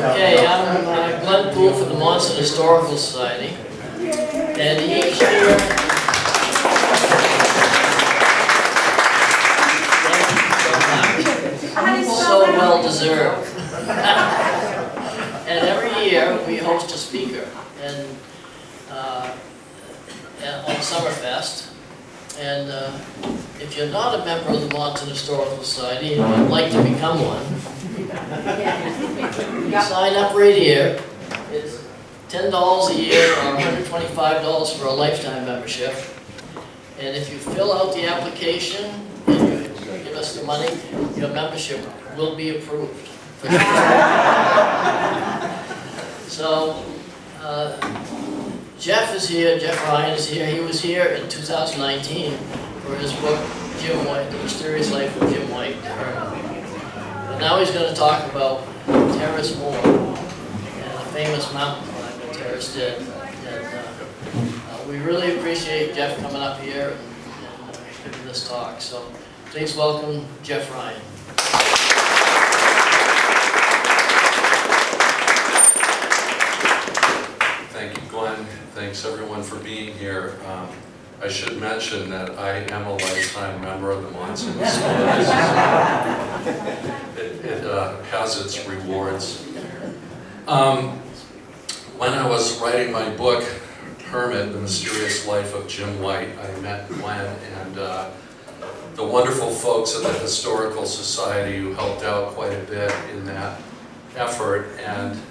Okay, I'm Glenn Poole for the Monson Historical Society, and each year, so well deserved. And every year we host a speaker, and on Summerfest. And if you're not a member of the Monson Historical Society and you'd like to become one, sign up right here. It's $10 a year or $125 for a lifetime membership. And if you fill out the application and you give us the money, your membership will be approved. So, Jeff is here, Jeff Ryan is here. He was here in 2019 for his book, Jim White, The Mysterious Life of Jim White. But now he's going to talk about Terris Moore and the famous mountain climb that Terris did. And we really appreciate Jeff coming up here and giving this talk. So please welcome Jeff Ryan. Thank you, Glenn. Thanks everyone for being here. I should mention that I am a lifetime member of the Monson Society. It has its rewards. When I was writing my book, Hermit, The Mysterious Life of Jim White, I met Glenn and the wonderful folks at the Historical Society who helped out quite a bit in that effort. And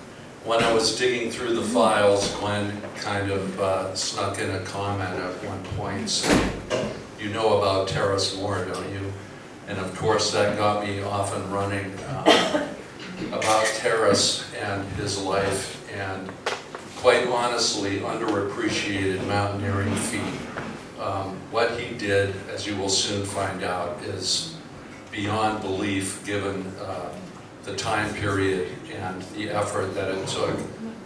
when I was digging through the files, Glenn kind of snuck in a comment at one point saying, "You know about Terris Moore, don't you?" And of course that got me off and running about Terris and his life, and quite honestly, underappreciated mountaineering feat. What he did, as you will soon find out, is beyond belief given the time period and the effort that it took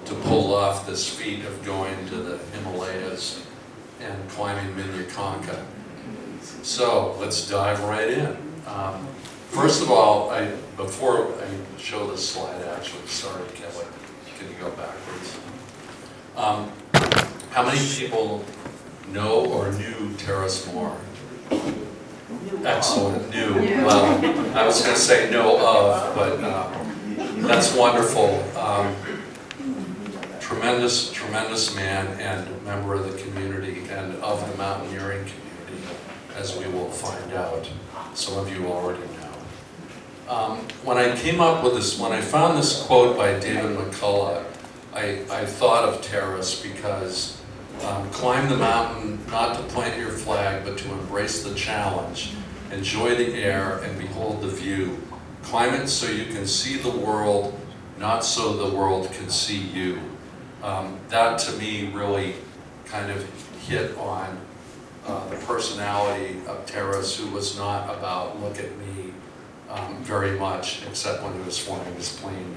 to pull off this feat of going to the Himalayas and climbing Minya Konka. So let's dive right in. First of all, before I show this slide, actually, sorry, Kelly, can you go backwards? How many people know or knew Terris Moore? Excellent, knew. Well, I was going to say know of, but that's wonderful. Tremendous man and member of the community and of the mountaineering community, as we will find out. Some of you already know. When I came up with this, when I found this quote by David McCullough, I thought of Terris because climb the mountain not to plant your flag, but to embrace the challenge, enjoy the air, and behold the view. Climb it so you can see the world, not so the world can see you. That to me really kind of hit on the personality of Terris, who was not about look at me very much, except when he was flying his plane.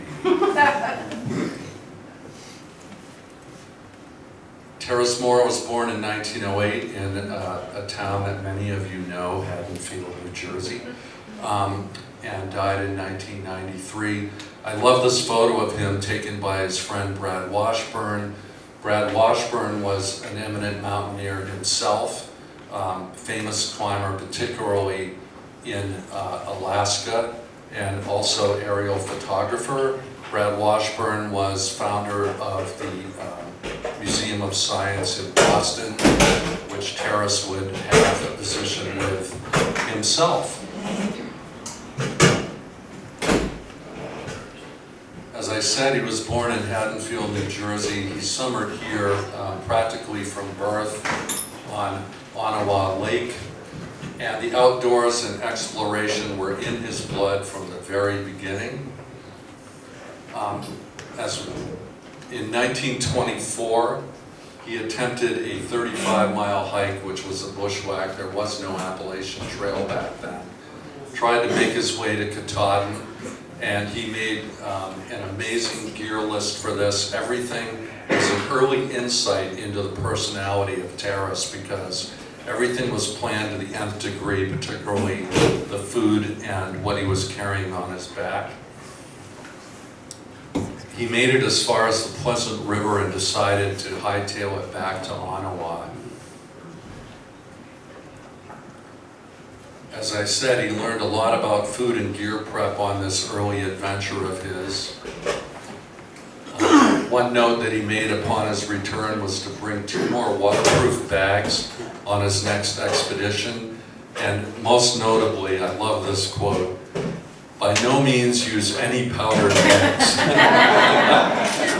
Terris Moore was born in 1908 in a town that many of you know, Haddonfield, New Jersey, and died in 1993. I love this photo of him taken by his friend Brad Washburn. Brad Washburn was an eminent mountaineer himself, famous climber particularly in Alaska, and also aerial photographer. Brad Washburn was founder of the Museum of Science in Boston, which Terris would have a position with himself. As I said, he was born in Haddonfield, New Jersey. He summered here practically from birth on Ottawa Lake, and the outdoors and exploration were in his blood from the very beginning. In 1924, he attempted a 35-mile hike, which was a bushwhack. There was no Appalachian Trail back then. Tried to make his way to Katahdin, and he made an amazing gear list for this. Everything was an early insight into the personality of Terris, because everything was planned to the nth degree, particularly the food and what he was carrying on his back. he made it as far as the Pleasant River and decided to hightail it back to Ottawa. As I said, he learned a lot about food and gear prep on this early adventure of his. One note that he made upon his return was to bring 2 more waterproof bags on his next expedition. And most notably, I love this quote, "By no means use any powdered eggs."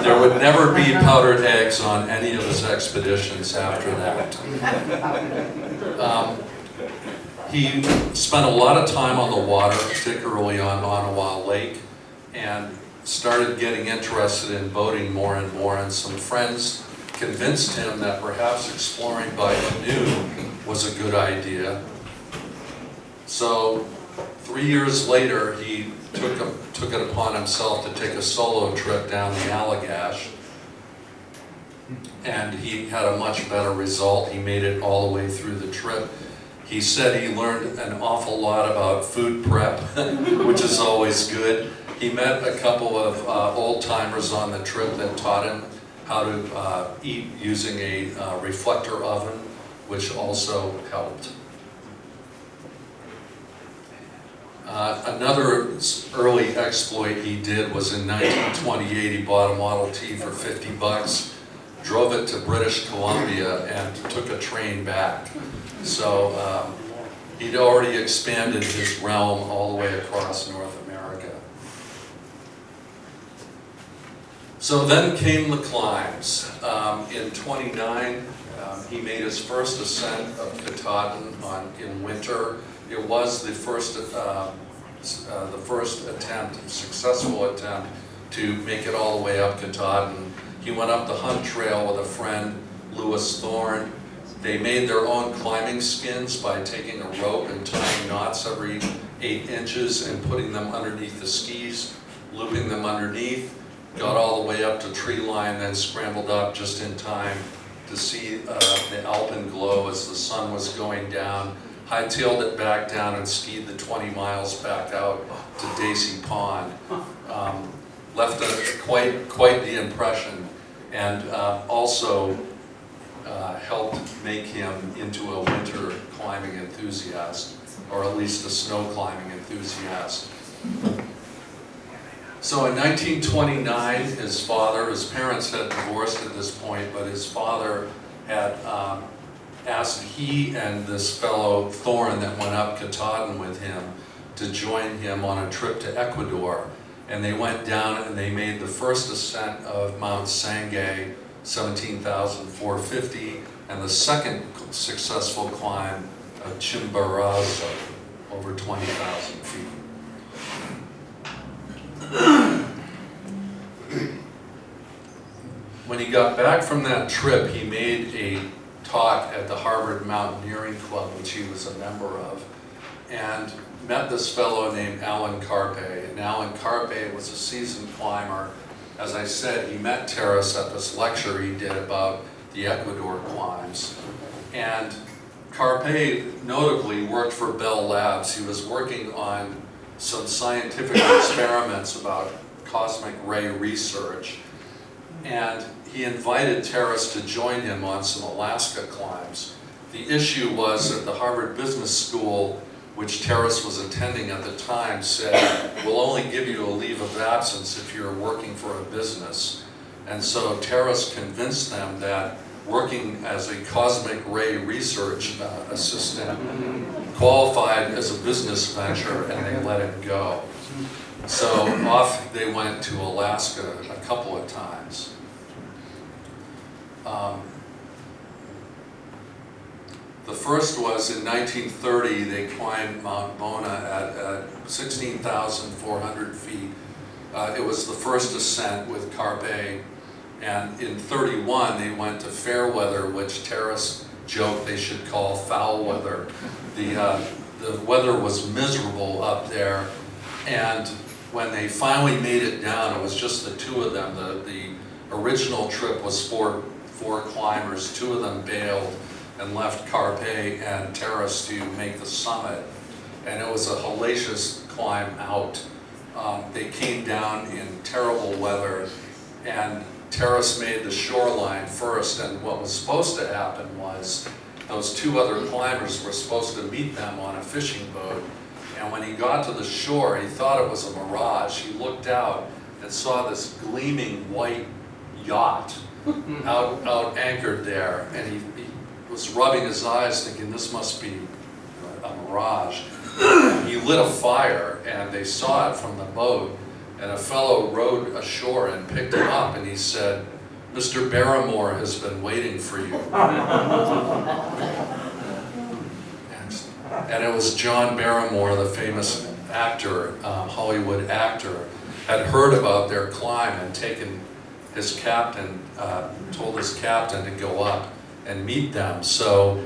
There would never be powdered eggs on any of his expeditions after that. He spent a lot of time on the water, particularly on Ottawa Lake, and started getting interested in boating more and more, and some friends convinced him that perhaps exploring by canoe was a good idea. So 3 years later, he took it upon himself to take a solo trip down the Allagash, and he had a much better result. He made it all the way through the trip. He said he learned an awful lot about food prep, which is always good. He met a couple of old-timers on the trip that taught him how to eat using a reflector oven, which also helped. Another early exploit he did was in 1928, he bought a Model T for $50, drove it to British Columbia, and took a train back. So he'd already expanded his realm all the way across North America. So then came the climbs. In '29, he made his first ascent of Katahdin in winter. It was the first successful attempt to make it all the way up Katahdin. He went up the Hunt Trail with a friend, Lewis Thorne. They made their own climbing skins by taking a rope and tying knots every 8 inches and putting them underneath the skis, looping them underneath, got all the way up to tree line, then scrambled up just in time to see the alpenglow as the sun was going down, hightailed it back down and skied the 20 miles back out to Daisy Pond. Left quite the impression, and also helped make him into a winter climbing enthusiast, or at least a snow climbing enthusiast. So in 1929, his parents had divorced at this point, but his father had asked he and this fellow Thorne that went up Katahdin with him to join him on a trip to Ecuador. And they went down and they made the first ascent of Mount Sangay, 17,450, and the second successful climb of Chimborazo, over 20,000 feet. When he got back from that trip, he made a talk at the Harvard Mountaineering Club, which he was a member of, and met this fellow named Alan Carpe. And Alan Carpe was a seasoned climber. As I said, he met Terris at this lecture he did about the Ecuador climbs. And Carpe notably worked for Bell Labs. He was working on some scientific experiments about cosmic ray research. And he invited Terris to join him on some Alaska climbs. The issue was that the Harvard Business School, which Terris was attending at the time, said, we'll only give you a leave of absence if you're working for a business. And so Terris convinced them that working as a cosmic ray research assistant qualified as a business venture, and they let him go. So off they went to Alaska a couple of times. The first was in 1930, they climbed Mount Bona at 16,400 feet. It was the first ascent with Carpe, and in 31 they went to Fairweather, which Terris joked they should call foul weather. The weather was miserable up there, and when they finally made it down, it was just the two of them. The original trip was four climbers. Two of them bailed and left Carpe and Terris to make the summit. And it was a hellacious climb out. They came down in terrible weather, and Terris made the shoreline first, and what was supposed to happen was those two other climbers were supposed to meet them on a fishing boat, and when he got to the shore, he thought it was a mirage. He looked out and saw this gleaming white yacht out anchored there, and he was rubbing his eyes thinking this must be a mirage. He lit a fire and they saw it from the boat, and a fellow rowed ashore and picked him up, and he said, "Mr. Barrymore has been waiting for you." And it was John Barrymore, the famous actor, Hollywood actor, had heard about their climb and taken his captain, told his captain to go up and meet them. So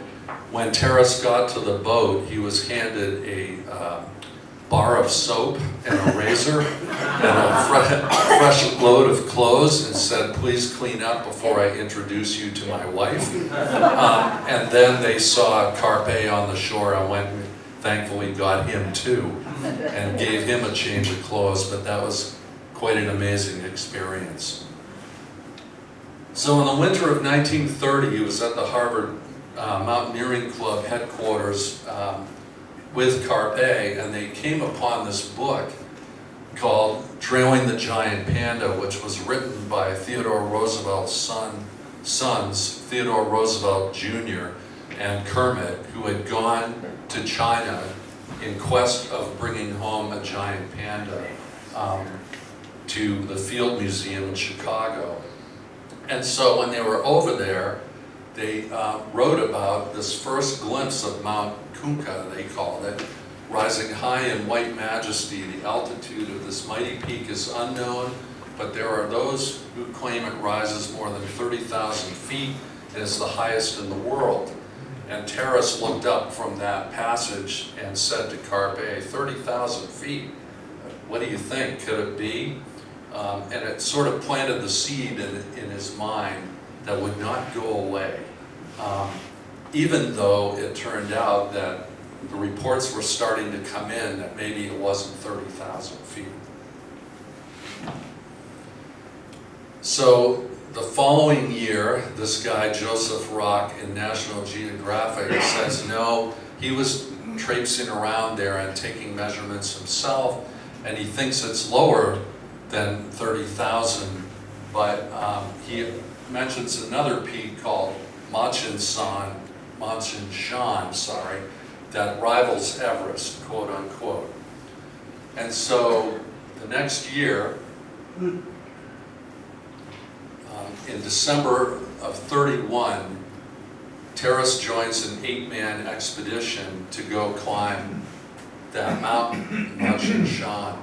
when Terris got to the boat, he was handed a bar of soap and a razor and a fresh load of clothes, and said, "Please clean up before I introduce you to my wife." And then they saw Carpe on the shore and went and thankfully got him too and gave him a change of clothes, but that was quite an amazing experience. So in the winter of 1930, he was at the Harvard Mountaineering Club headquarters with Carpe, and they came upon this book called Trailing the Giant Panda, which was written by Theodore Roosevelt's sons, Theodore Roosevelt Jr. and Kermit, who had gone to China in quest of bringing home a giant panda to the Field Museum in Chicago. And so when they were over there, they wrote about this first glimpse of Mount Konka, they called it, rising high in white majesty. The altitude of this mighty peak is unknown, but there are those who claim it rises more than 30,000 feet and is the highest in the world. And Terris looked up from that passage and said to Carpe, 30,000 feet, what do you think? Could it be? And it sort of planted the seed in his mind that would not go away, even though it turned out that the reports were starting to come in that maybe it wasn't 30,000 feet. So the following year, this guy, Joseph Rock, in National Geographic says no, he was traipsing around there and taking measurements himself, and he thinks it's lower than 30,000, but he mentions another peak called Monumental, that rivals Everest, quote unquote. And so the next year, in December of 31, Terris joins an 8-man expedition to go climb that mountain, Monumental.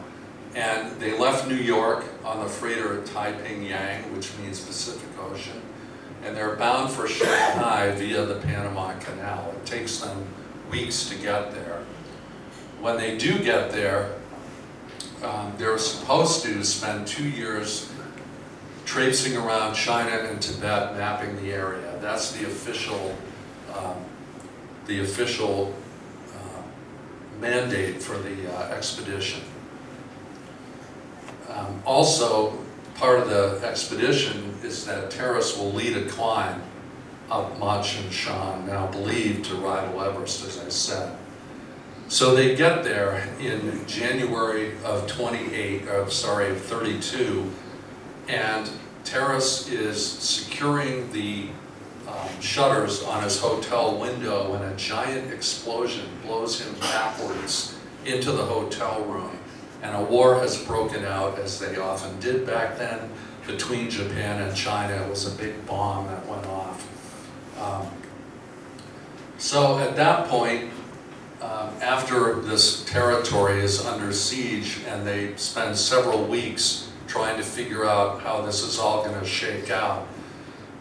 And they left New York on the freighter Taiping Yang, which means Pacific Ocean, and they're bound for Shanghai via the Panama Canal. It takes them weeks to get there. When they do get there, they're supposed to spend 2 years traipsing around China and Tibet, mapping the area. That's the official mandate for the expedition. Also, part of the expedition is that Terris will lead a climb up Monumental, now believed to rival Everest, as I said. So they get there in January of 32, and Terris is securing the shutters on his hotel window when a giant explosion blows him backwards into the hotel room. And a war has broken out, as they often did back then, between Japan and China. It was a big bomb that went off. So at that point, after this territory is under siege and they spend several weeks trying to figure out how this is all going to shake out,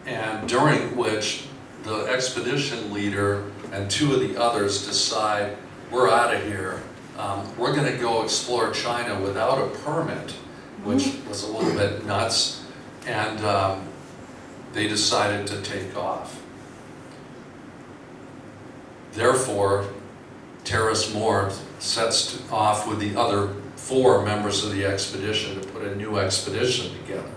and during which the expedition leader and 2 of the others decide, we're out of here. We're going to go explore China without a permit, which was a little bit nuts, and they decided to take off. Therefore, Terris Moore sets off with the other 4 members of the expedition to put a new expedition together.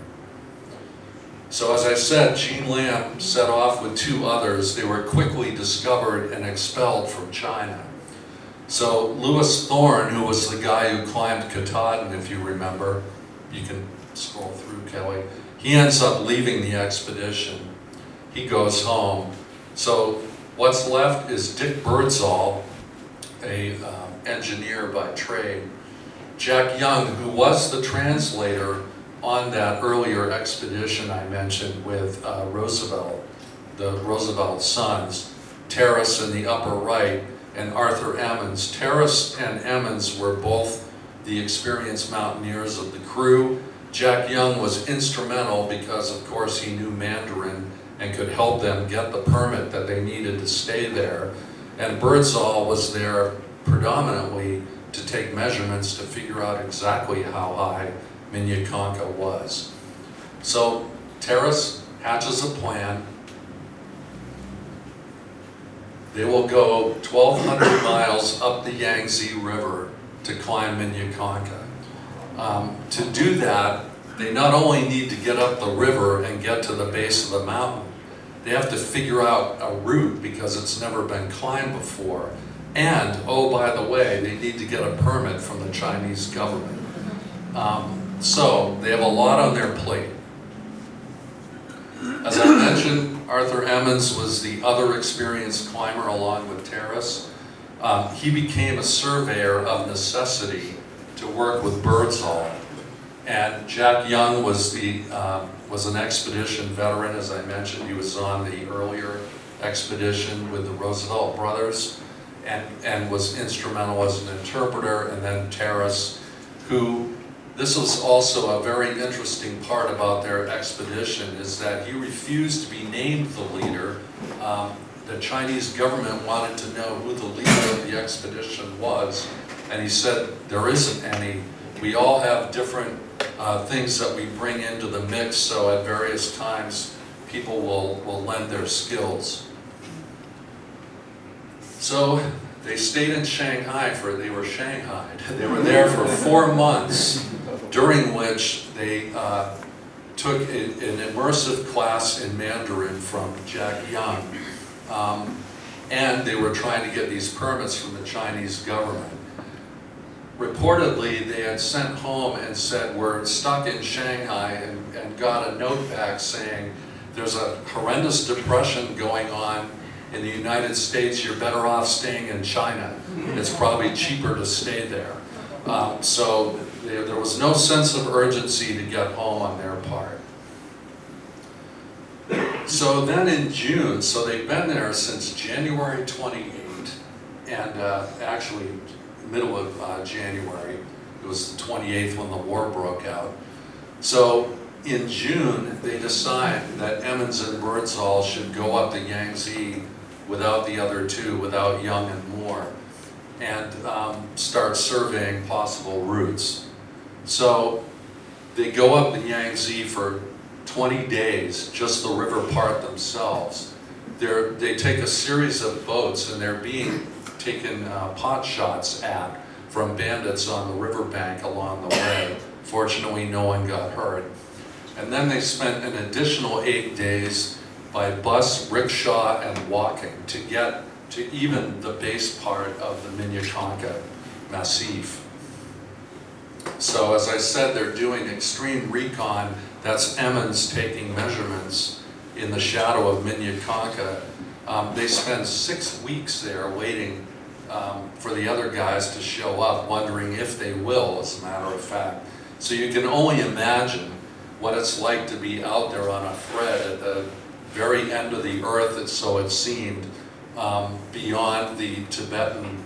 So as I said, Jean Lam set off with 2 others. They were quickly discovered and expelled from China. So Louis Thorne, who was the guy who climbed Katahdin, if you remember, you can scroll through, Kelly, he ends up leaving the expedition. He goes home. So what's left is Dick Birdsall, a engineer by trade, Jack Young, who was the translator on that earlier expedition I mentioned with Roosevelt, the Roosevelt sons, Terris in the upper right, and Arthur Emmons. Terris and Emmons were both the experienced mountaineers of the crew. Jack Young was instrumental because, of course, he knew Mandarin and could help them get the permit that they needed to stay there. And Birdsall was there predominantly to take measurements to figure out exactly how high Minya Konka was. So Terris hatches a plan. They will go 1,200 miles up the Yangtze River to climb Minya Konka. To do that, they not only need to get up the river and get to the base of the mountain, they have to figure out a route because it's never been climbed before. And, oh, by the way, they need to get a permit from the Chinese government. So they have a lot on their plate. As I mentioned, Arthur Emmons was the other experienced climber along with Terris. He became a surveyor of necessity to work with Birdsall. And Jack Young was an expedition veteran, as I mentioned. He was on the earlier expedition with the Roosevelt brothers and was instrumental as an interpreter. And then Terris, who, this was also a very interesting part about their expedition, is that he refused to be named the leader. The Chinese government wanted to know who the leader of the expedition was, and he said, there isn't any. We all have different things that we bring into the mix, so at various times people will lend their skills. So they stayed in Shanghai they were shanghaied. They were there for 4 months, during which they took an immersive class in Mandarin from Jack Young. And they were trying to get these permits from the Chinese government. Reportedly, they had sent home and said, we're stuck in Shanghai, and got a note back saying, there's a horrendous depression going on in the United States, you're better off staying in China. It's probably cheaper to stay there. So there was no sense of urgency to get home on their part. So then in June, so they've been there since January 28, and actually middle of January, it was the 28th when the war broke out. So in June, they decide that Emmons and Birdsall should go up the Yangtze without the other 2, without Young and Moore, and start surveying possible routes. So they go up the Yangtze for 20 days, just the river part themselves. They take a series of boats, and they're being taken pot shots at from bandits on the riverbank along the way. Fortunately, no one got hurt. And then they spent an additional 8 days by bus, rickshaw, and walking to get to even the base part of the Minya Konka Massif. So as I said, they're doing extreme recon. That's Emmons taking measurements in the shadow of Minya Konka. They spend 6 weeks there waiting for the other guys to show up, wondering if they will, as a matter of fact. So you can only imagine what it's like to be out there on a thread at the very end of the earth, so it seemed, beyond the Tibetan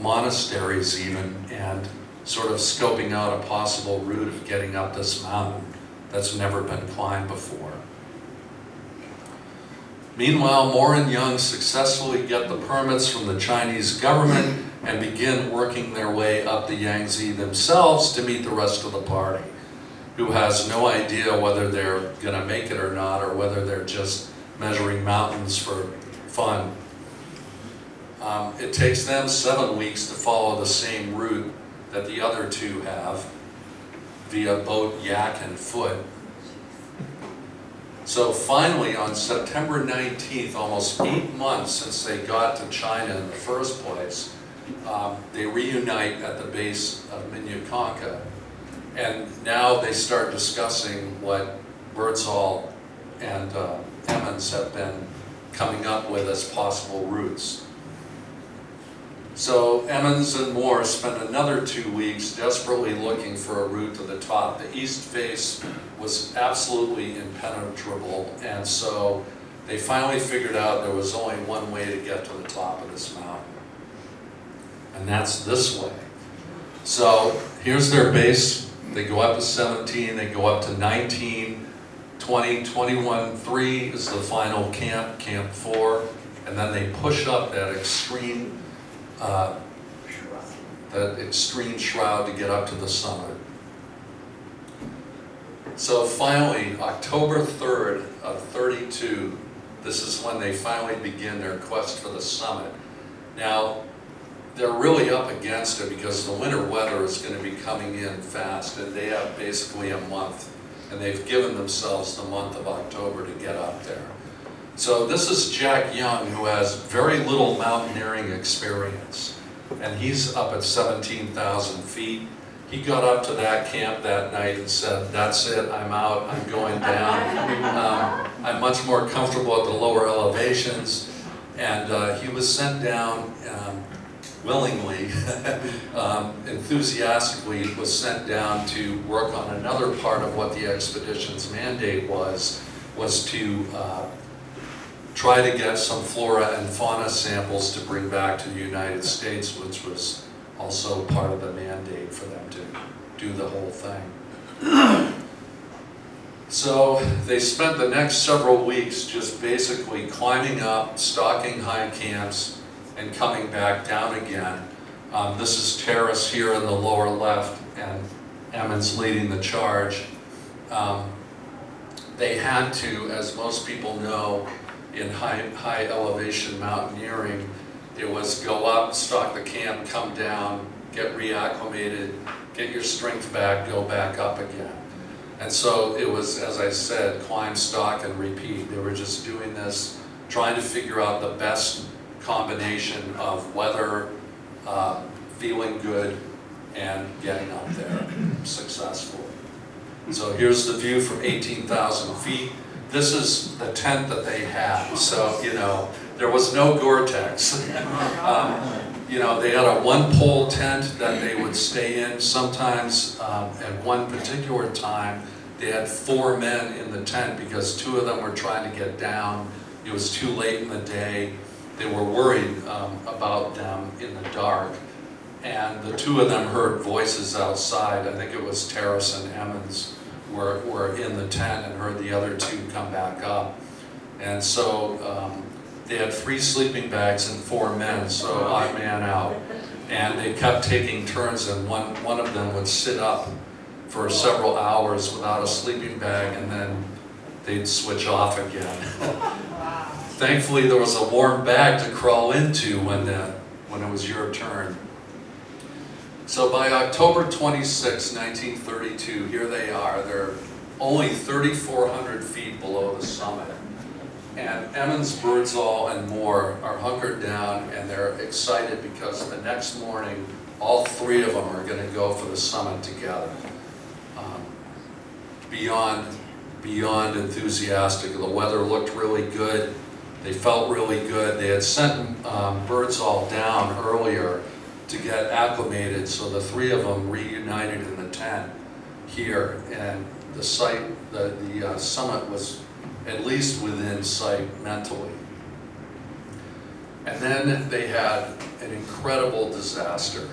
monasteries even, and sort of scoping out a possible route of getting up this mountain that's never been climbed before. Meanwhile, Moore and Young successfully get the permits from the Chinese government and begin working their way up the Yangtze themselves to meet the rest of the party, who has no idea whether they're going to make it or not, or whether they're just measuring mountains for fun. It takes them 7 weeks to follow the same route that the other 2 have, via boat, yak, and foot. So finally, on September 19th, almost 8 months since they got to China in the first place, they reunite at the base of Minya Konka. And now they start discussing what Birdsall and Emmons have been coming up with as possible routes. So Emmons and Moore spent another 2 weeks desperately looking for a route to the top. The east face was absolutely impenetrable, and so they finally figured out there was only one way to get to the top of this mountain, and that's this way. So here's their base. They go up to 17, they go up to 19, 20, 21, 3 is the final camp, Camp 4, and then they push up that extreme shroud to get up to the summit. So finally, October 3rd of 32, this is when they finally begin their quest for the summit. Now, they're really up against it because the winter weather is going to be coming in fast, and they have basically a month, and they've given themselves the month of October to get up there. So this is Jack Young, who has very little mountaineering experience, and he's up at 17,000 feet. He got up to that camp that night and said, "That's it, I'm out, I'm going down. I'm much more comfortable at the lower elevations," and he was sent down willingly, enthusiastically, was sent down to work on another part of what the expedition's mandate was to try to get some flora and fauna samples to bring back to the United States, which was also part of the mandate for them to do the whole thing. So they spent the next several weeks just basically climbing up, stalking high camps, and coming back down again. This is Terris here in the lower left, and Emmons leading the charge. They had to, as most people know, in high elevation mountaineering, it was go up, stalk the camp, come down, get reacclimated, get your strength back, go back up again. And so it was, as I said, climb, stalk, and repeat. They were just doing this, trying to figure out the best combination of weather, feeling good, and getting up there successfully. So here's the view from 18,000 feet. This is the tent that they had. So, you know, there was no Gore-Tex. You know, they had a one-pole tent that they would stay in. Sometimes, at one particular time, they had 4 men in the tent because 2 of them were trying to get down. It was too late in the day. They were worried about them in the dark. And the 2 of them heard voices outside. I think it was Terris and Emmons were in the tent and heard the other 2 come back up. And so they had 3 sleeping bags and 4 men, so odd man out. And they kept taking turns, and one of them would sit up for several hours without a sleeping bag, and then they'd switch off again. Thankfully, there was a warm bag to crawl into when it was your turn. So by October 26, 1932, here they are. They're only 3,400 feet below the summit. And Emmons, Birdsall, and Moore are hunkered down, and they're excited because the next morning, all 3 of them are going to go for the summit together. Beyond enthusiastic. The weather looked really good. They felt really good. They had sent Birdsall down earlier to get acclimated, so the 3 of them reunited in the tent here, and the summit was at least within sight mentally. And then they had an incredible disaster.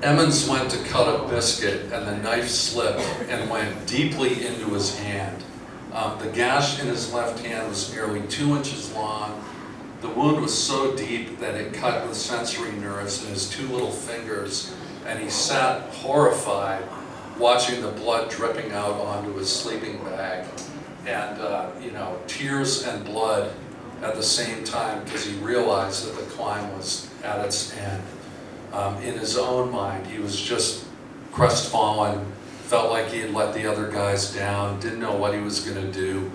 Emmons went to cut a biscuit, and the knife slipped and went deeply into his hand. The gash in his left hand was nearly 2 inches long. The wound was so deep that it cut the sensory nerves in his 2 little fingers, and he sat horrified, watching the blood dripping out onto his sleeping bag, and you know, tears and blood at the same time, because he realized that the climb was at its end. In his own mind, he was just crestfallen, felt like he had let the other guys down, didn't know what he was going to do.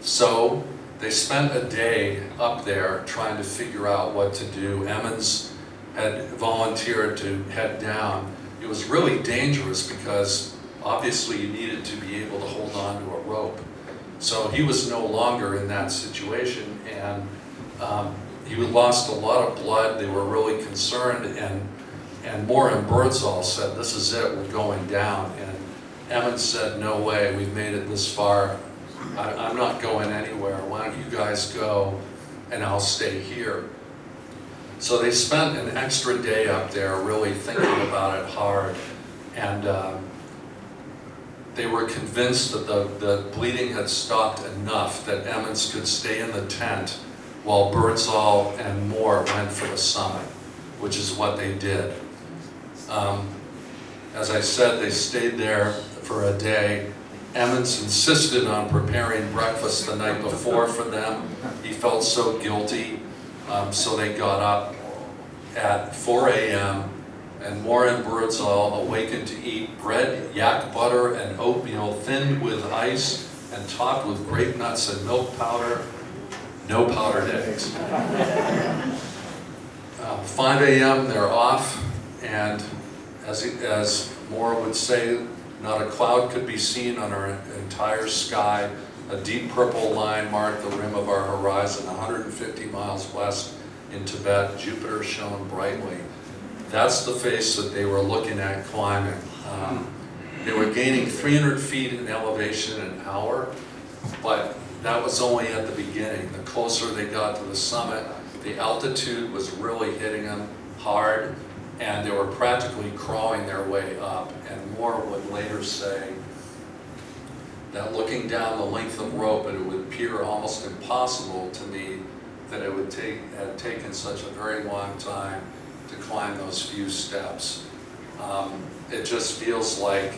So they spent a day up there trying to figure out what to do. Emmons had volunteered to head down. It was really dangerous because obviously you needed to be able to hold on to a rope. So he was no longer in that situation, and he lost a lot of blood. They were really concerned, and Moore and Birdsall said, "This is it, we're going down." And Emmons said, "No way, we've made it this far. I'm not going anywhere. Why don't you guys go and I'll stay here." So they spent an extra day up there really thinking about it hard, and they were convinced that the bleeding had stopped enough that Emmons could stay in the tent while Birdsall and Moore went for the summit, which is what they did. As I said, they stayed there for a day. Emmons insisted on preparing breakfast the night before for them. He felt so guilty, so they got up at 4 a.m. and Moore and Birdsall awakened to eat bread, yak butter, and oatmeal thinned with ice and topped with grape nuts and milk powder. No powdered eggs. 5 a.m. they're off, and as Moore would say, not a cloud could be seen on our entire sky. A deep purple line marked the rim of our horizon. 150 miles west in Tibet, Jupiter shone brightly. That's the face that they were looking at climbing. They were gaining 300 feet in elevation an hour, but that was only at the beginning. The closer they got to the summit, the altitude was really hitting them hard, and they were practically crawling their way up. And Moore would later say that looking down the length of rope, it would appear almost impossible to me that it would had taken such a very long time to climb those few steps. It just feels like,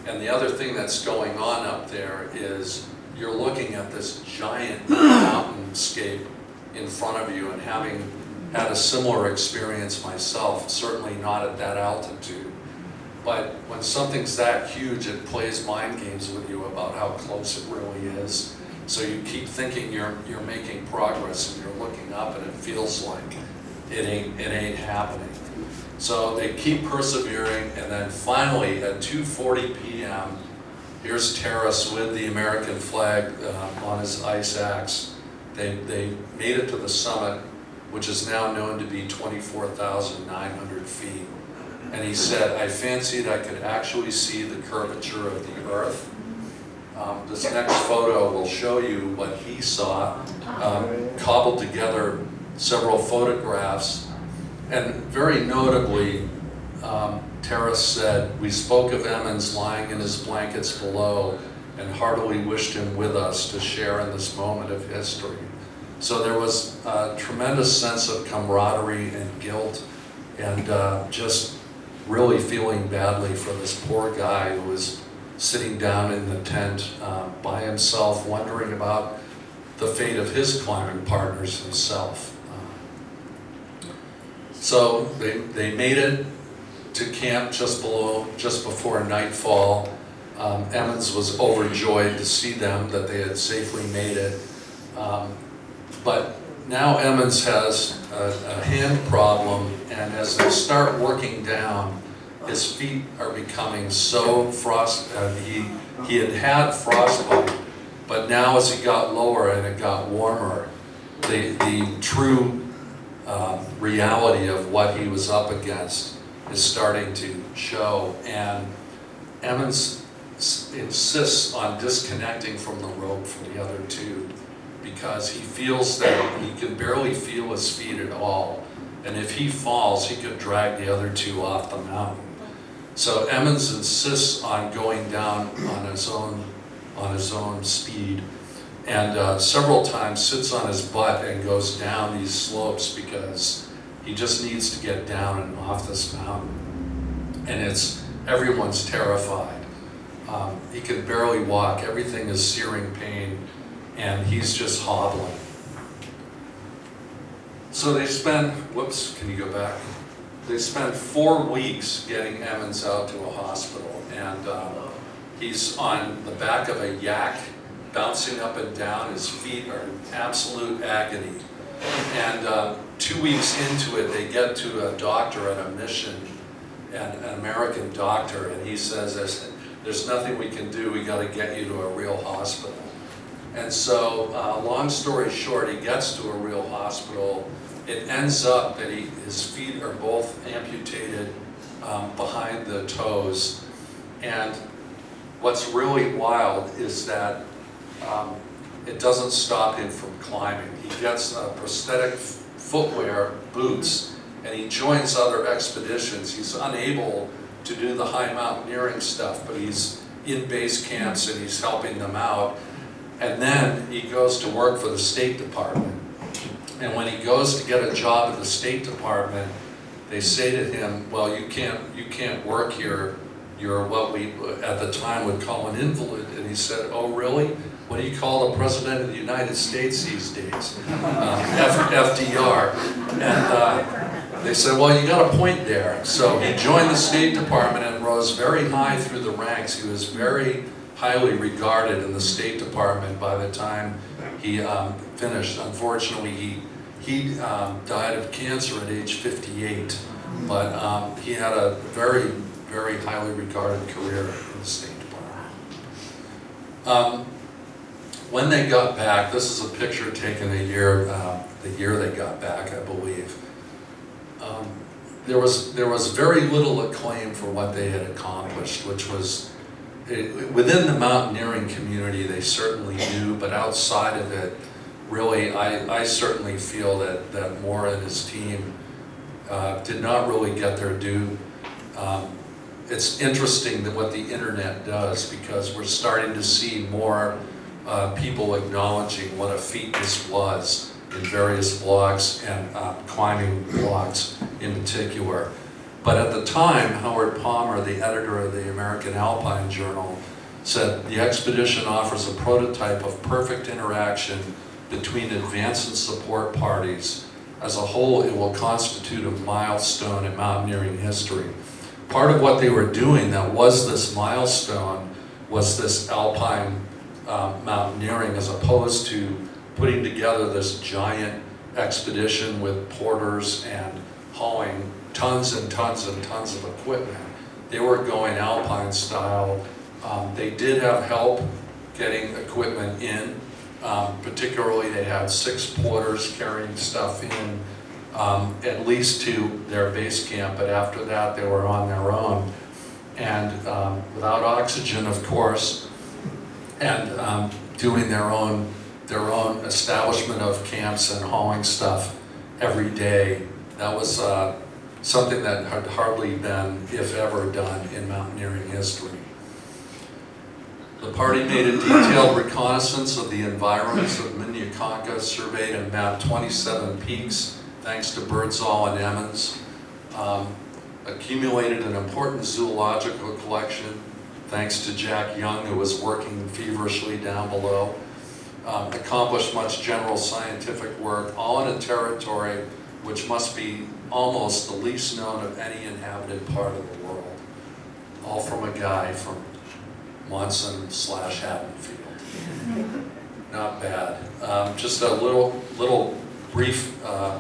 and the other thing that's going on up there is you're looking at this giant mountainscape in front of you, and having had a similar experience myself, certainly not at that altitude. But when something's that huge, it plays mind games with you about how close it really is. So you keep thinking you're making progress, and you're looking up, and it feels like it ain't happening. So they keep persevering, and then finally at 2:40 p.m., here's Terris with the American flag on his ice axe. They made it to the summit, which is now known to be 24,900 feet. And he said, "I fancied I could actually see the curvature of the earth." This next photo will show you what he saw, cobbled together several photographs. And very notably, Terris said, "We spoke of Emmons lying in his blankets below and heartily wished him with us to share in this moment of history." So there was a tremendous sense of camaraderie and guilt, and just really feeling badly for this poor guy who was sitting down in the tent by himself, wondering about the fate of his climbing partners himself. So they made it to camp just before nightfall. Emmons was overjoyed to see them, that they had safely made it. But now Emmons has a hand problem, and as they start working down, his feet are becoming so he had frostbite, but now as he got lower and it got warmer, the true reality of what he was up against is starting to show. And Emmons insists on disconnecting from the rope from the other two, because he feels that he can barely feel his feet at all, and if he falls, he could drag the other two off the mountain. So Emmons insists on going down on his own speed, and several times sits on his butt and goes down these slopes because he just needs to get down and off this mountain. And everyone's terrified. He can barely walk. Everything is searing pain, and he's just hobbling. So they spend, whoops, can you go back? they spent 4 weeks getting Emmons out to a hospital, and he's on the back of a yak, bouncing up and down. His feet are in absolute agony. And 2 weeks into it, they get to a doctor at a mission, an American doctor, and he says, there's nothing we can do, we got to get you to a real hospital. And so, long story short, he gets to a real hospital. It ends up that his feet are both amputated behind the toes. And what's really wild is that it doesn't stop him from climbing. He gets prosthetic footwear, boots, and he joins other expeditions. He's unable to do the high mountaineering stuff, but he's in base camps and he's helping them out. And then he goes to work for the State Department. And when he goes to get a job at the State Department, they say to him, well, you can't work here. You're what we at the time would call an invalid. And he said, oh really? What do you call the President of the United States these days? FDR. And they said, well, you got a point there. So he joined the State Department and rose very high through the ranks. He was very highly regarded in the State Department by the time he finished. Unfortunately, he died of cancer at age 58, but he had a very, very highly regarded career in the State Department. When they got back, this is a picture taken the year they got back, I believe. There was very little acclaim for what they had accomplished, which was within the mountaineering community they certainly knew, but outside of it, really, I certainly feel that Moore and his team did not really get their due. It's interesting that what the internet does, because we're starting to see more people acknowledging what a feat this was in various blogs and climbing blogs in particular. But at the time, Howard Palmer, the editor of the American Alpine Journal, said the expedition offers a prototype of perfect interaction between advance and support parties. As a whole, it will constitute a milestone in mountaineering history. Part of what they were doing that was this milestone was this alpine mountaineering, as opposed to putting together this giant expedition with porters and hauling tons and tons and tons of equipment. They were going alpine style. They did have help getting equipment in. Particularly, they had 6 porters carrying stuff in, at least to their base camp, but after that they were on their own. And without oxygen, of course, and doing their own establishment of camps and hauling stuff every day. That was something that had hardly been, if ever, done in mountaineering history. The party made a detailed reconnaissance of the environs of Minya Konka, surveyed and mapped 27 peaks, thanks to Birdsall and Emmons. Accumulated an important zoological collection, thanks to Jack Young, who was working feverishly down below. Accomplished much general scientific work, all in a territory which must be almost the least known of any inhabited part of the world. All from a guy from Monson/Haddonfield. Not bad. Just a little brief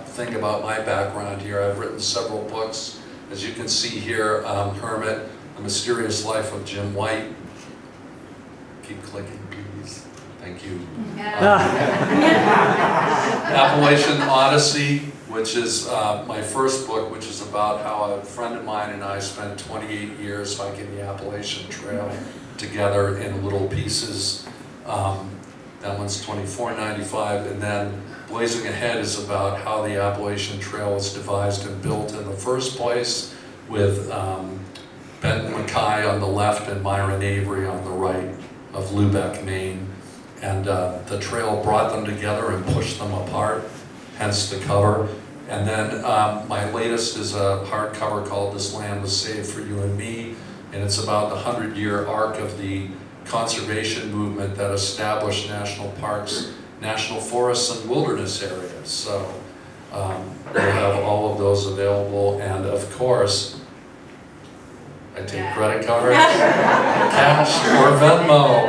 thing about my background here. I've written several books. As you can see here, Hermit, The Mysterious Life of Jim White. Keep clicking, please. Thank you. Appalachian Odyssey, which is my first book, which is about how a friend of mine and I spent 28 years hiking the Appalachian Trail together in little pieces. That one's $24.95, and then Blazing Ahead is about how the Appalachian Trail was devised and built in the first place, with Benton Mackay on the left and Myron Avery on the right of Lubeck, Maine. And the trail brought them together and pushed them apart, hence the cover. And then my latest is a hardcover called This Land Was Saved for You and Me, and it's about the 100-year arc of the conservation movement that established national parks, national forests, and wilderness areas. So we'll have all of those available, and of course, I take credit card, cash, or Venmo.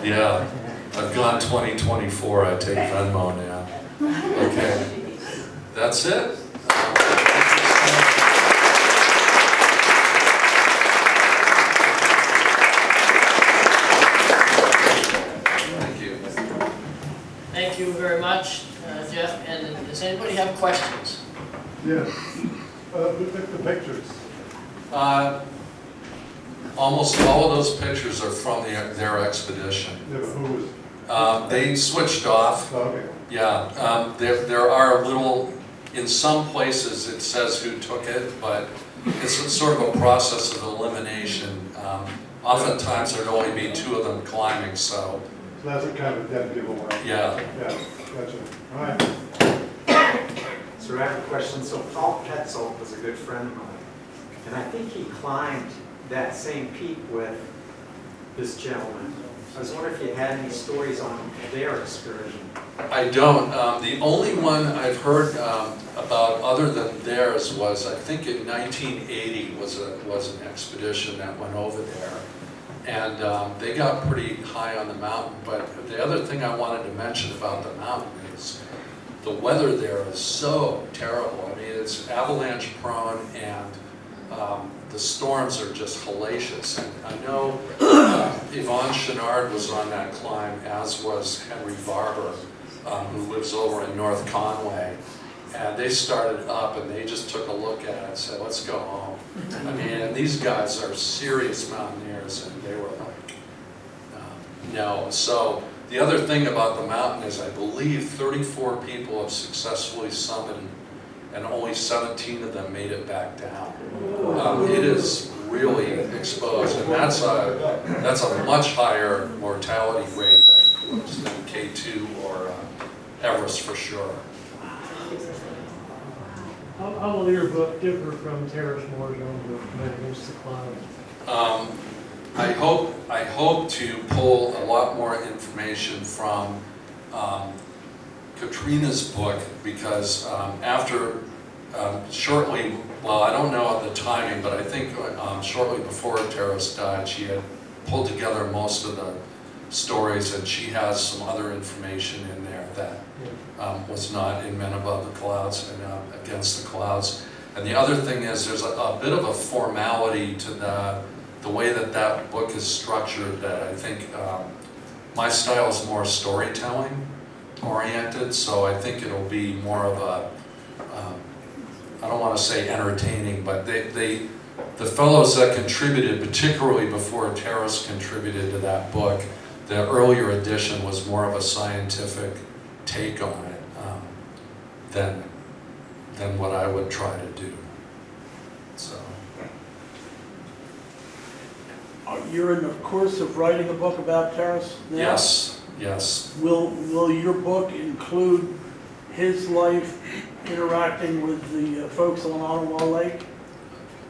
Yeah, I've gone 2024, I take Venmo now. Okay, that's it. Thank you very much, Jeff. And does anybody have questions? Yes. Who took the pictures? Almost all of those pictures are from their expedition. Yeah, but who was? They switched off. Oh, okay. Yeah, there are little, in some places it says who took it, but it's sort of a process of elimination. Oftentimes there'd only be 2 of them climbing, so. So that's a kind of a dead giveaway. Yeah. Yeah, gotcha. All right. So I have a question. So Paul Petzold was a good friend of mine, and I think he climbed that same peak with this gentleman. I was wondering if you had any stories on their excursion. I don't. The only one I've heard about other than theirs was, I think in 1980 was an expedition that went over there. And they got pretty high on the mountain, but the other thing I wanted to mention about the mountain is the weather there is so terrible. I mean, it's avalanche prone, and the storms are just hellacious. And I know Yvonne Chenard was on that climb, as was Henry Barber, who lives over in North Conway. And they started up and they just took a look at it and said, let's go home. I mean, and these guys are serious mountaineers, and they were like, no. So the other thing about the mountain is I believe 34 people have successfully summited, and only 17 of them made it back down. It is really exposed, and that's a much higher mortality rate than K2 or Everest for sure. How will your book differ from Terris Moore's own book, Man Against the Clouds? I hope to pull a lot more information from Katrina's book, because after shortly, well, I don't know the timing, but I think shortly before Terris died, she had pulled together most of the stories, and she has some other information in there that was not in Men Above the Clouds and Against the Clouds. And the other thing is there's a bit of a formality to the way that book is structured, that I think my style is more storytelling oriented, so I think it'll be more of a, I don't want to say entertaining, but the fellows that contributed, particularly before Terris contributed to that book, the earlier edition was more of a scientific take on it than what I would try to do. So. You're in the course of writing a book about Terris now? Yes, yes. Will your book include his life interacting with the folks on Ottawa Lake?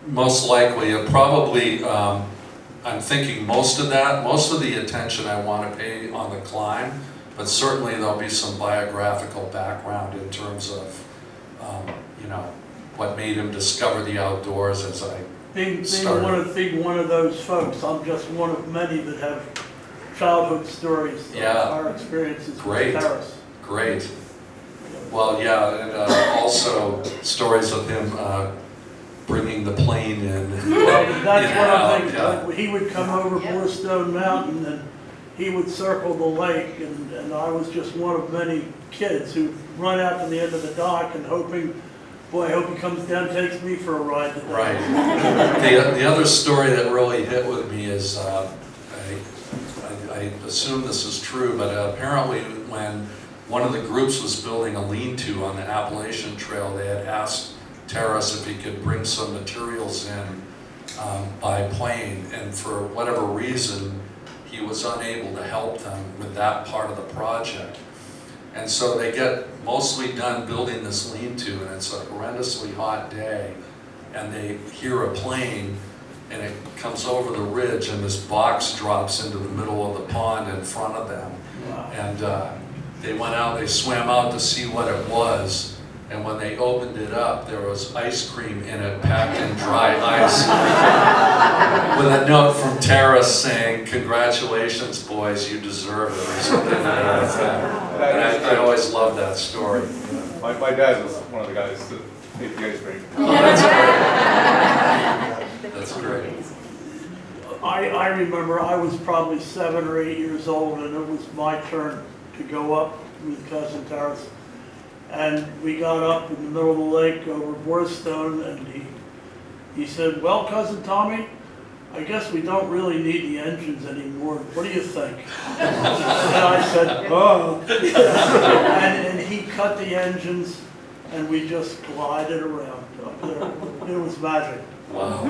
Most likely. It probably, I'm thinking most of the attention I want to pay on the climb, but certainly there'll be some biographical background in terms of, what made him discover the outdoors as I Being started. one of those folks, I'm just one of many that have childhood stories of our experiences Great. with Terris. Great. Well, yeah, and also stories of him bringing the plane in. That's what I'm thinking. Yeah. Like, he would come over Bluestone Mountain and he would circle the lake, and I was just one of many kids who run out to the end of the dock and hoping, boy, I hope he comes down and takes me for a ride today. Right. The other story that really hit with me is, I assume this is true, but apparently when one of the groups was building a lean-to on the Appalachian Trail, they had asked Terris if he could bring some materials in by plane, and for whatever reason, he was unable to help them with that part of the project. And so they get mostly done building this lean-to, and it's a horrendously hot day, and they hear a plane, and it comes over the ridge, and this box drops into the middle of the pond in front of them. Wow. And they went out, they swam out to see what it was, and when they opened it up, there was ice cream in it packed in dry ice with a note from Terris saying, "Congratulations, boys, you deserve it," or something like that. And I always loved that story. My dad was one of the guys that ate the ice cream. Oh, that's great. I remember I was probably 7 or 8 years old, and it was my turn to go up with Cousin Terris. And we got up in the middle of the lake over Borstone, and he said, "Well, Cousin Tommy, I guess we don't really need the engines anymore. What do you think?" And I said, "Oh." And he cut the engines, and we just glided around up there. It was magic. Wow.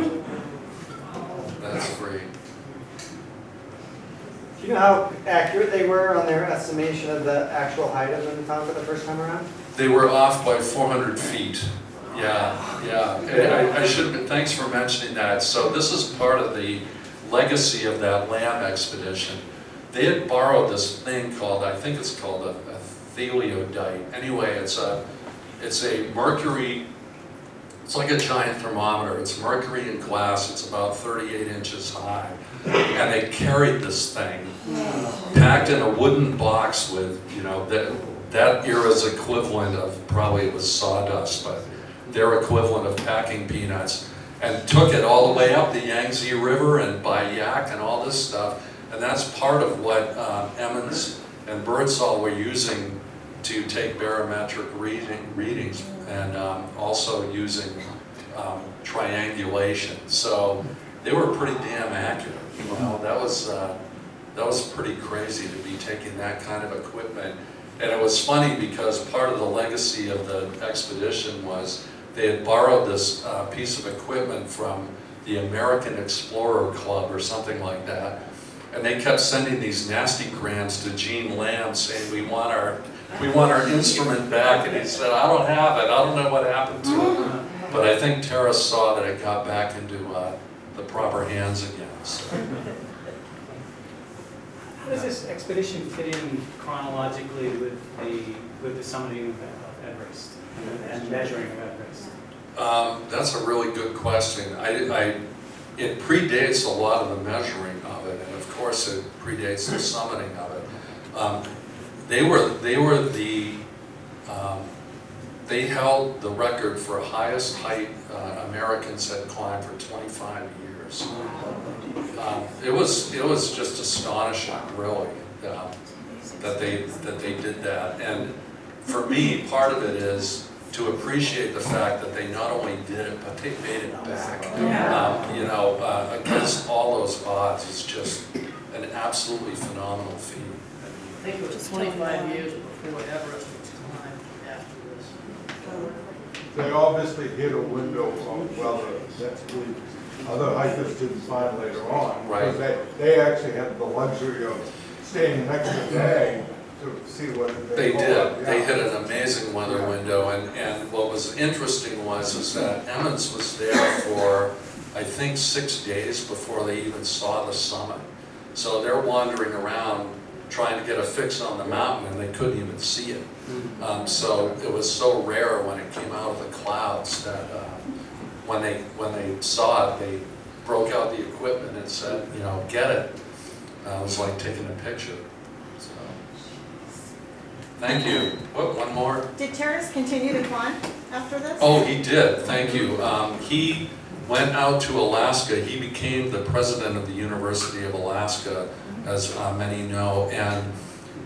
That's great. Do you know how accurate they were on their estimation of the actual height of the Konka the first time around? They were off by 400 feet. Yeah. And I should, thanks for mentioning that. So this is part of the legacy of that Lamb expedition. They had borrowed this thing called, I think it's called a theliodite. Anyway, it's a mercury, it's like a giant thermometer. It's mercury and glass. It's about 38 inches high. And they carried this thing packed in a wooden box with, you know, that era's equivalent of, probably it was sawdust, but their equivalent of packing peanuts, and took it all the way up the Yangtze River and by Yak and all this stuff. And that's part of what Emmons and Birdsall were using to take barometric readings, and also using triangulation. So they were pretty damn accurate. You know, that was pretty crazy to be taking that kind of equipment. And it was funny because part of the legacy of the expedition was they had borrowed this piece of equipment from the American Explorer Club or something like that. And they kept sending these nasty grams to Gene Lamb saying, we want our instrument back. And he said, "I don't have it. I don't know what happened to it." But I think Terris saw that it got back into the proper hands again. So. How does this expedition fit in chronologically with the summiting of Everest and measuring of Everest? That's a really good question. It predates a lot of the measuring of it, and of course it predates the summiting of it. They held the record for highest height Americans had climbed for 25 years. It was just astonishing, really, that they did that. And for me, part of it is to appreciate the fact that they not only did it, but they made it back. You know, against all those odds, it's just an absolutely phenomenal feat. I think it was 25 years before Everest was climbed after this. They obviously hit a window of weather that the other hikers didn't find later on. Right. Because they actually had the luxury of staying an extra day to see what They pulled. did. Yeah. They hit an amazing weather window, and what was interesting was that Emmons was there for, I think, 6 days before they even saw the summit. So they're wandering around trying to get a fix on the mountain, and they couldn't even see it. So it was so rare when it came out of the clouds that when they saw it, they broke out the equipment and said, you know, get it. It was like taking a picture. So, thank you. What, one more? Did Terris continue to climb after this? Oh, he did. Thank you. He went out to Alaska. He became the president of the University of Alaska, as many know, and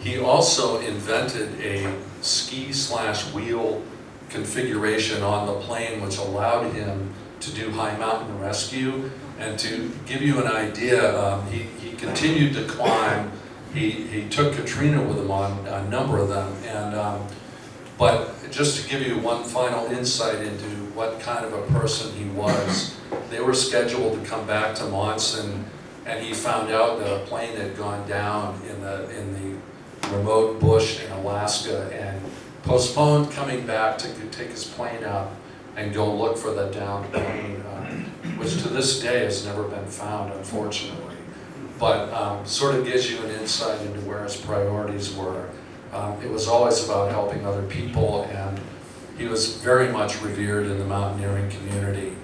he also invented a ski/wheel configuration on the plane which allowed him to do high mountain rescue. And to give you an idea, he continued to climb. He took Katrina with him on a number of them, and but just to give you one final insight into what kind of a person he was, they were scheduled to come back to Monson, and he found out that a plane had gone down in the remote bush in Alaska, and postponed coming back to take his plane up and go look for the downed plane, which to this day has never been found, unfortunately. But sort of gives you an insight into where his priorities were. It was always about helping other people, and he was very much revered in the mountaineering community.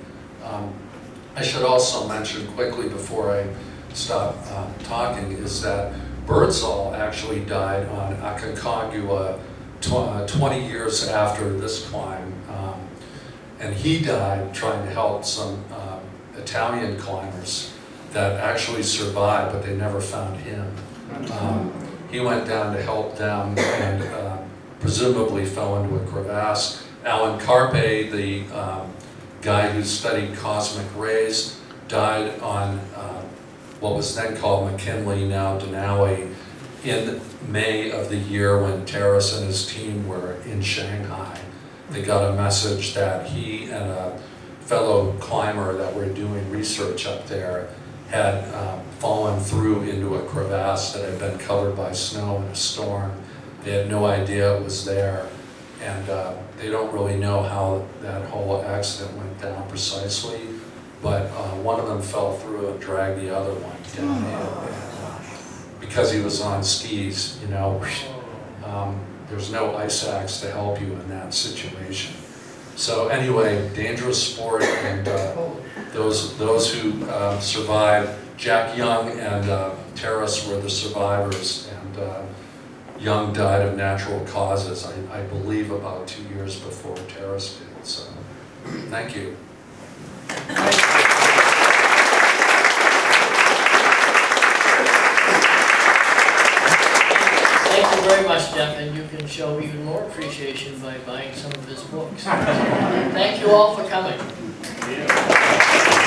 I should also mention quickly before I stop talking is that Birdsall actually died on Aconcagua 20 years after this climb, and he died trying to help some Italian climbers that actually survived, but they never found him. He went down to help them and presumably fell into a crevasse. Alan Carpe, the guy who studied cosmic rays, died on what was then called McKinley, now Denali, in May of the year when Terris and his team were in Shanghai. They got a message that he and a fellow climber that were doing research up there had fallen through into a crevasse that had been covered by snow in a storm. They had no idea it was there, and they don't really know how that whole accident went down precisely, but one of them fell through and dragged the other one downhill. Because he was on skis, you know, there's no ice axe to help you in that situation. So anyway, dangerous sport, and those who survived, Jack Young and Terris were the survivors, and Young died of natural causes, I believe about 2 years before Terris did, so thank you. Thank you very much, Jeff, and you can show even more appreciation by buying some of his books. Thank you all for coming.